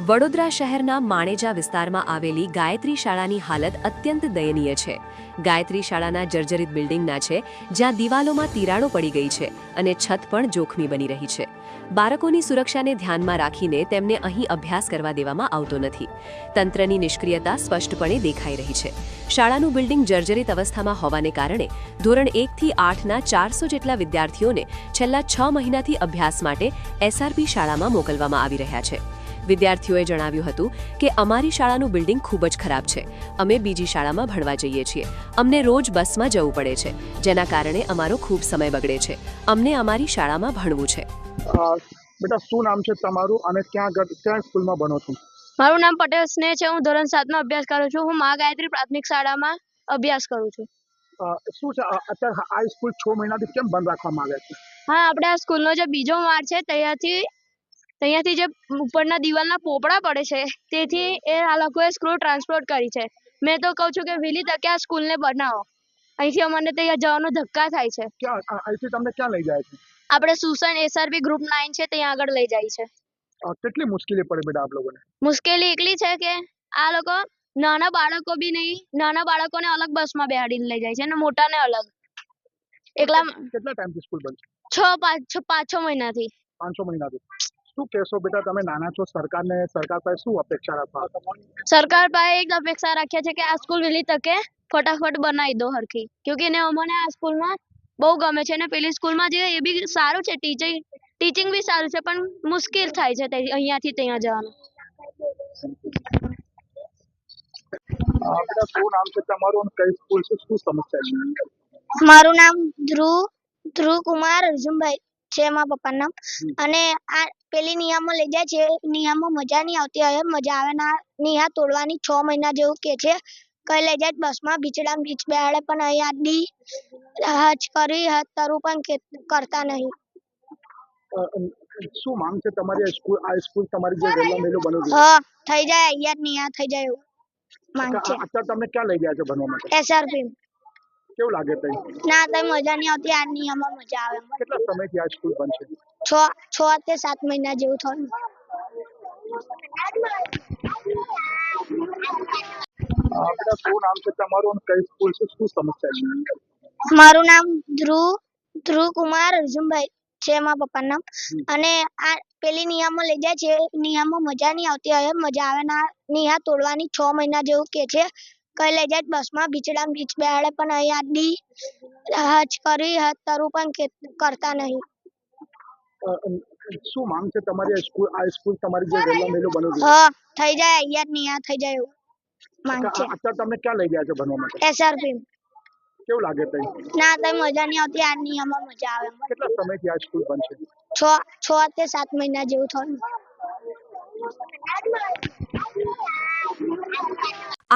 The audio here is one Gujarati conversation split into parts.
વડોદરા શહેરના માણેજા વિસ્તારમાં આવેલી ગાયત્રી શાળાની હાલત અત્યંત દયનીય છે. ગાયત્રી શાળાના જર્જરિત બિલ્ડિંગના છે, જ્યાં દિવાલોમાં તિરાડો પડી ગઈ છે અને છત પણ જોખમી બની રહી છે. બાળકોની સુરક્ષાને ધ્યાનમાં રાખીને તેમને અહીં અભ્યાસ કરવા દેવામાં આવતો નથી. તંત્રની નિષ્ક્રિયતા સ્પષ્ટપણે દેખાઈ રહી છે. શાળાનું બિલ્ડિંગ જર્જરિત અવસ્થામાં હોવાને કારણે ધોરણ 1 થી 8ના 400 જેટલા વિદ્યાર્થીઓને છેલ્લા 6 મહિનાથી અભ્યાસ માટે એસઆરપી શાળામાં મોકલવામાં આવી રહ્યા છે. વિદ્યાર્થીઓએ જણાવ્યું હતું કે અમારી શાળાનું બિલ્ડિંગ ખૂબ જ ખરાબ છે. અમે બીજી શાળામાં ભણવા જઈએ છીએ. અમને રોજ બસમાં જવું પડે છે, જેના કારણે અમારો ખૂબ સમય બગડે છે. અમને અમારી શાળામાં ભણવું છે. બેટા, શું નામ છે તમારું અને ક્યાં સ્કૂલમાં ભણો છો? મારું નામ પટેલ સ્નેહ છે. હું ધોરણ 7માં અભ્યાસ કરું છું. હું મા ગાયત્રી પ્રાથમિક શાળામાં અભ્યાસ કરું છું. શું છે અત્યારે આ સ્કૂલ 6 મહિનાથી કેમ બંધ રાખવામાં આવ્યા છે? હા, આપણે આ સ્કૂલનો જે બીજો માળ છે ત્યાંથી જે ઉપરના દિવાલના પોપડા પડે છે, તેથી આ લોકોએ સ્કૂલ ટ્રાન્સપોર્ટ કરી છે. મેં તો કહું છું કે વહેલી તકે આ સ્કૂલને બનાવો. અહીંથી અમને ત્યાં જવાનો ધક્કા થાય છે. અહીંથી તમને ક્યાં લઈ જાય છે? આપણે સુસન એસઆરપી ગ્રુપ 9 છે, ત્યાં આગળ લઈ જાય છે. કેટલી મુશ્કેલી પડે બેટા આપ લોકોને? મુશ્કેલી એટલી છે કે આ લોકો નાના બાળકોને અલગ બસમાં બેહાડીને લઈ જાય છે અને મોટાને અલગ. કેટલા ટાઈમથી સ્કૂલ બંધ છે? 5-6 મહિનાથી. 5 મહિનાથી. શું કહેશો બેટા, તમે નાના છો, સરકાર પાસે શું અપેક્ષા રાખવા? સરકાર પાસે એક અપેક્ષા રાખીએ છે કે આ સ્કૂલ વહેલી તકે ફટાફટ બનાવી દો હરખી, કેમકે અમને આ સ્કૂલમાં બહુ ગમે છે. અને પેલી સ્કૂલમાં જે એ બી સારું છે, ટીચિંગ બી સારું છે, પણ મુશ્કેલ થાય છે અહીંયાથી ત્યાં જવાનું. બેટા, શું નામ છે તમારું અને કઈ સ્કૂલ છે, શું સમસ્યા છે? મારું નામ ધ્રુવ કુમાર અર્જુનભાઈ છે, મારા પપ્પાનું નામ. અને આ પેલી નિયમો લઈ જાય છે, નિયમો મજા નહીં આવતી. હવે મજા આવે ના, નિહા તોડવાની 6 મહિના જેવું કે છે. કઈ લઈ જાય બસમાં બીચડામાં બીચ બેહાડે, પણ અહીંયા હજ કરી હજ તરું પણ કરતા નહીં. શું માંગ છે તમારી? આ સ્કૂલ તમારી જે વહેલા વહેલું બનવું જોઈએ. હા, થઈ જાય અહીંયા નિહા થઈ જાય એવું માંગ છે. અત્યારે તમને ક્યાં લઈ ગયા છો ભણવા માટે? એસઆરપી. કેવું લાગે તઈ? ના, તઈ મજા નહીં આવતી. આ નિયમમાં મજા આવે. કેટલા સમયથી આ સ્કૂલ બંધ છે? 6 થી 7 મહિના જેવું થયું. બેટા, શું નામ છે તમારું અને કઈ સ્કૂલ છે, શું સમસ્યા છે? મારું નામ ધ્રુવ કુમાર અર્જુનભાઈ છે, મારા પપ્પાનું નામ. અને આ પેલી નિયમો લઈ જાય છે, નિયમો મજા નહીં આવતી. હવે મજા આવે ના, નિહા તોડવાની 6 મહિના જેવું કે છે. કઈ લઈ જાય બસમાં બીચડામાં બીચ બેહાડે, પણ અહીંયા હજ કરી હજ તરું પણ કરતા નહીં. શું માંગ છે તમારી? આ સ્કૂલ તમારી જે વહેલા વહેલું બનવું જોઈએ. હા, થઈ જાય અહીંયા નિહા થઈ જાય એવું માંગ છે. અત્યારે તમને ક્યાં લઈ ગયા છો ભણવા માટે? એસઆરપી. કેવું લાગે તઈ? ના, તઈ મજા નહીં આવતી. આ નિયમમાં મજા આવે. કેટલા સમયથી આ સ્કૂલ બંધ છે? 6 થી 7 મહિના જેવું થયું.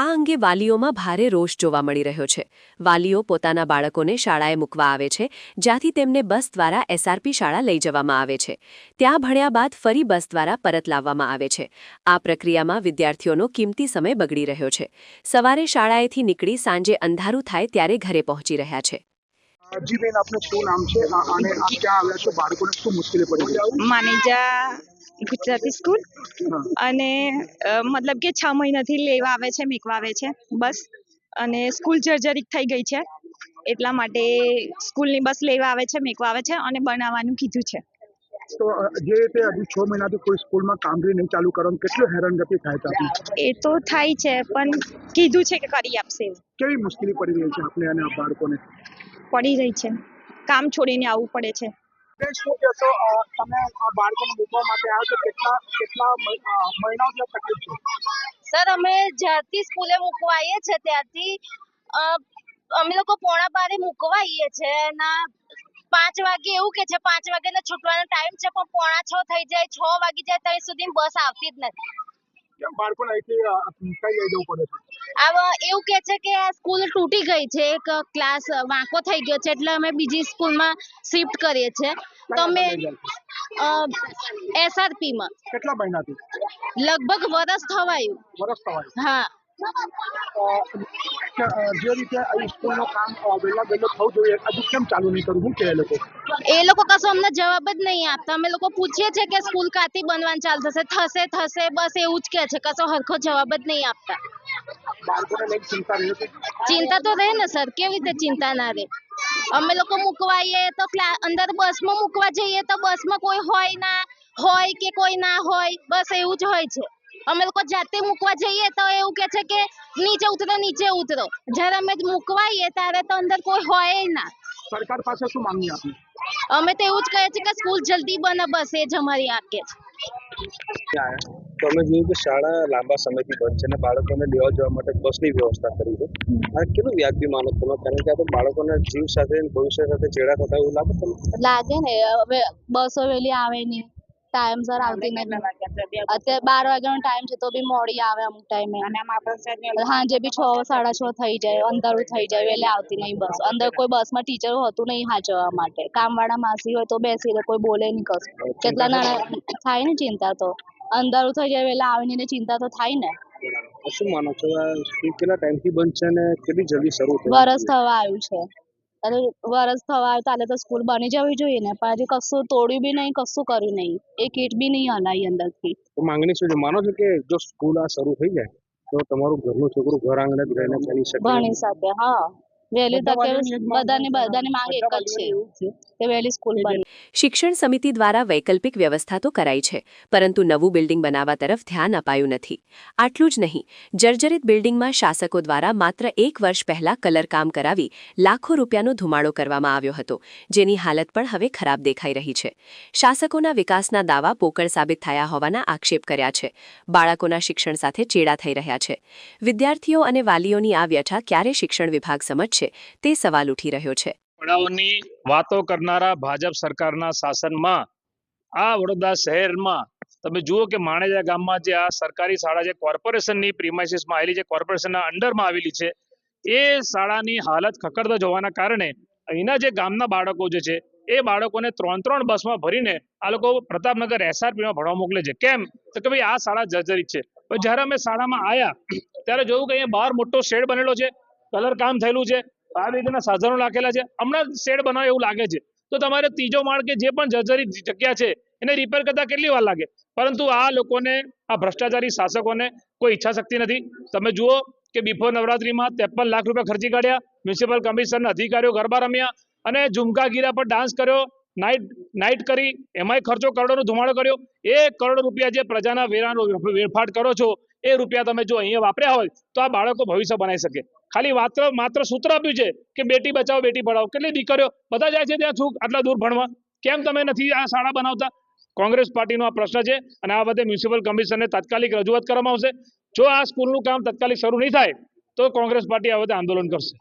આ અંગે વાલીઓમાં ભારે રોષ જોવા મળી રહ્યો છે. વાલીઓ પોતાના બાળકોને શાળાએ મૂકવા આવે છે, જ્યાંથી તેમને બસ દ્વારા એસઆરપી શાળા લઈ જવામાં આવે છે. ત્યાં ભણ્યા બાદ ફરી બસ દ્વારા પરત લાવવામાં આવે છે. આ પ્રક્રિયામાં વિદ્યાર્થીઓનો કિંમતી સમય બગડી રહ્યો છે. સવારે શાળાએથી નીકળી સાંજે અંધારું થાય ત્યારે ઘરે પહોંચી રહ્યા છે. જી બેન, આપનું શું નામ છે અને આપ ક્યાં આવ્યા છો? બાળકોને શું મુશ્કેલી પડી રહી છે? માનેજા ગુજરાતી સ્કૂલ. અને મતલબ કે 6 મહિનાથી લેવા આવે છે, મેકવા આવે છે બસ. અને સ્કૂલ જર્જરિત થઈ ગઈ છે, એટલા માટે સ્કૂલની બસ લેવા આવે છે, મેકવા આવે છે અને બનાવવાનું કીધું છે. તો જે રીતે હજી 6 મહિનાથી કોઈ સ્કૂલમાં કામગીરી નહીં ચાલુ કરવાનું, કેટલું હેરાનગતિ થાય છે આપને? એ તો થાય છે, પણ કીધું છે કે કરી આપશે. કેવી મુશ્કેલી પડી રહી છે આપને અને આ બાળકોને? પડી રહી છે, કામ છોડીને આવવું પડે છે. શું કહેશો, તમે આ બાળકોને મૂકવા માટે આવ્યા છો, કેટલા મહિનાઓથી તકલીફ છે? સર, અમે જ્યારથી સ્કૂલે મૂકવા આવીએ છીએ ત્યારથી અમે લોકો 4:30 મૂકવા આવીએ છીએ અને 5 વાગે એવું કે છે 5 વાગ્યાનો છૂટવાનો ટાઈમ છે, પણ 5:45 થઈ જાય, 6 વાગી જાય ત્યાં સુધી બસ આવતી જ નથી. કેમ બાળકોને અહીંથી કઈ લઈ જવું પડે છે? એવું કે છે કે આ સ્કૂલ તૂટી ગઈ છે, એક ક્લાસ વાંકો થઈ ગયો છે, એટલે અમે બીજી સ્કૂલમાં શિફ્ટ કરીએ છીએ. તો અમે એસઆરપી માં. કેટલા મહિનાથી? લગભગ વરસ થવાયું. વરસ થવાયું. હા. જે રીતે આ સ્કૂલનું કામ વહેલા થવું જોઈએ હજુ કેમ ચાલુ નહીં કરવું, શું કહે એ લોકો? એ લોકો કશો અમને જવાબ જ નહીં આપતા. અમે લોકો પૂછીએ છીએ કે સ્કૂલ કાથી બનવાનું ચાલુ થશે બસ એવું જ કહે છે. કશો હરખો જવાબ જ નહીં આપતા. બાળકોને લઈને ચિંતા રહે છે? ચિંતા તો રહે ને સર, કેવી રીતે ચિંતા ના રહે. અમે લોકો મૂકવા આવીએ તો અંદર બસમાં મૂકવા જઈએ તો બસમાં કોઈ હોય કે કોઈ ના હોય, બસ એવું જ હોય છે. અમે લોકો જાતે મૂકવા જઈએ તો એવું કહે છે કે નીચે ઉતરો. જ્યારે અમે મૂકવા આવીએ ત્યારે તો અંદર કોઈ હોય ના. સરકાર પાસે શું માંગણી આપી? અમે તો એવું જ કહીએ છીએ કે સ્કૂલ જલ્દી બને, બસ એ જ અમારી આગે છે. તો અમે જોયું કે શાળા લાંબા સમયથી બંધ છે અને બાળકોને લેવા જવા માટે બસની વ્યવસ્થા કરી છે. આ કેટલું વ્યાજબી માનો તમે? કારણ કે આ તો બાળકોના જીવ સાથે ભવિષ્ય સાથે ચેડા થતા એવું લાગે તમને? લાગે ને. હવે બસો વહેલી આવે નહીં, ટાઈમસર આવતી નથી. અત્યારે 12 વાગ્યાનો ટાઈમ છે તો બી મોડી આવે અમુક ટાઈમે. સાંજે બી 6 સાડા 6 થઈ જાય, અંધારું થઈ જાય, વહેલે આવતી નહીં બસ. અંદર કોઈ બસમાં ટીચર હોતું નહીં હાચવવા માટે. કામવાળા માસી હોય તો બેસી રહે, કોઈ બોલે નહીં કશું. કેટલા નાના થાય ને ચિંતા તો. અંધારું થઈ જાય, વહેલા આવીને એટલે ચિંતા તો થાય ને. શું માનો છો આ સ્કૂલ કેટલા ટાઈમથી બંધ છે અને કેટલી જલ્દી શરૂ થઈ? વરસ થવા આવ્યું છે. અરે વરસ થવા આવ્યું તાલે તો સ્કૂલ બની જવી જોઈએ ને, પણ હજી કશું તોડ્યું બી નહીં, કશું કર્યું નહીં. એક ઈંટ બી નહીં હલાવી અંદરથી. તો માંગણી શું છે? માનો છો કે જો સ્કૂલ આ શરૂ થઈ જાય તો તમારું ઘરનું છોકરું ઘર આંગણે જ રહીને ભણી શકે? ભણી શકે. હા, વહેલી તકે બધાની માંગ એક જ છે કે વહેલી સ્કૂલ બની. શિક્ષણ સમિતિ દ્વારા વૈકલ્પિક વ્યવસ્થા તો કરાઈ છે, પરંતુ નવું બિલ્ડિંગ બનાવવા તરફ ધ્યાન અપાયું નથી. આટલું જ નહીં, જર્જરિત બિલ્ડિંગમાં શાસકો દ્વારા માત્ર 1 વર્ષ પહેલા કલરકામ કરાવી લાખો રૂપિયાનો ધુમાડો કરવામાં આવ્યો હતો, જેની હાલત પણ હવે ખરાબ દેખાઈ રહી છે. શાસકોના વિકાસના દાવા પોકળ સાબિત થયા હોવાના આક્ષેપ કર્યા છે. બાળકોના શિક્ષણ સાથે ચેડા થઈ રહ્યા છે. વિદ્યાર્થીઓ અને વાલીઓની આ વ્યથા ક્યારે શિક્ષણ વિભાગ સમજશે તે સવાલ ઉઠી રહ્યો છે. પડાવની વાતો કરનારા ભાજપ સરકારના શાસનમાં આ વડોદરા શહેરમાં તમે જુઓ કે માણેજા ગામમાં જે આ સરકારી શાળા જે કોર્પોરેશનની પ્રિમાઇસીસમાં આવેલી છે, કોર્પોરેશનના અંડરમાં આવેલી છે, એ શાળાની હાલત ખકડધજ હોવાના કારણે અહીંના જે ગામના બાળકો જે છે એ બાળકોને 3 બસમાં ભરીને આ લોકો પ્રતાપનગર SRPમાં ભણવા મોકલે છે. કેમ? તો કે ભાઈ આ શાળા જર્જરિત છે. પણ જ્યારે અમે શાળામાં આવ્યા ત્યારે જોયું કે અહીંયા બહાર મોટો શેડ બનેલો છે, કલર કામ થયેલું છે, આ રીતના સાધનો રાખેલા છે. હમણાં શેડ બનાવે એવું લાગે છે તો તમારે ત્રીજો માળ કે જે પણ જર્જરિત જગ્યા છે એને રિપેર કરતા કેટલી વાર લાગે? પરંતુ આ લોકોને, આ ભ્રષ્ટાચારી શાસકોને કોઈ ઈચ્છા શક્તિ નથી. તમે જુઓ કે બિફોર નવરાત્રીમાં 53 લાખ રૂપિયા ખર્ચી કાઢ્યા, મ્યુનિસિપલ કમિશનના અધિકારીઓ ગરબા રમ્યા અને ઝુમકા ગીરા પર ડાન્સ કર્યો, નાઇટ કરી, એમાંય ખર્ચો કરોડોનો ધુમાડો કર્યો. 1 કરોડ રૂપિયા જે પ્રજાના વેરાનો વેરફાટ કરો છો એ રૂપિયા તમે જો અહીંયા વાપર્યા હોય તો આ બાળકો ભવિષ્ય બનાવી શકે. ખાલી માત્ર સૂત્ર આપ્યું છે કે બેટી બચાવો બેટી પઢાઓ. કેટલી દીકરીઓ બધા જાય છે ત્યાં આટલા દૂર ભણવા, કેમ તમે નથી આ શાળા બનાવતા? કોંગ્રેસ પાર્ટીનો આ પ્રશ્ન છે અને આ વખતે મ્યુનિસિપલ કમિશનને તાત્કાલિક રજૂઆત કરવામાં આવશે. જો આ સ્કૂલનું કામ તાત્કાલિક શરૂ નહીં થાય તો કોંગ્રેસ પાર્ટી આ વખતે આંદોલન કરશે.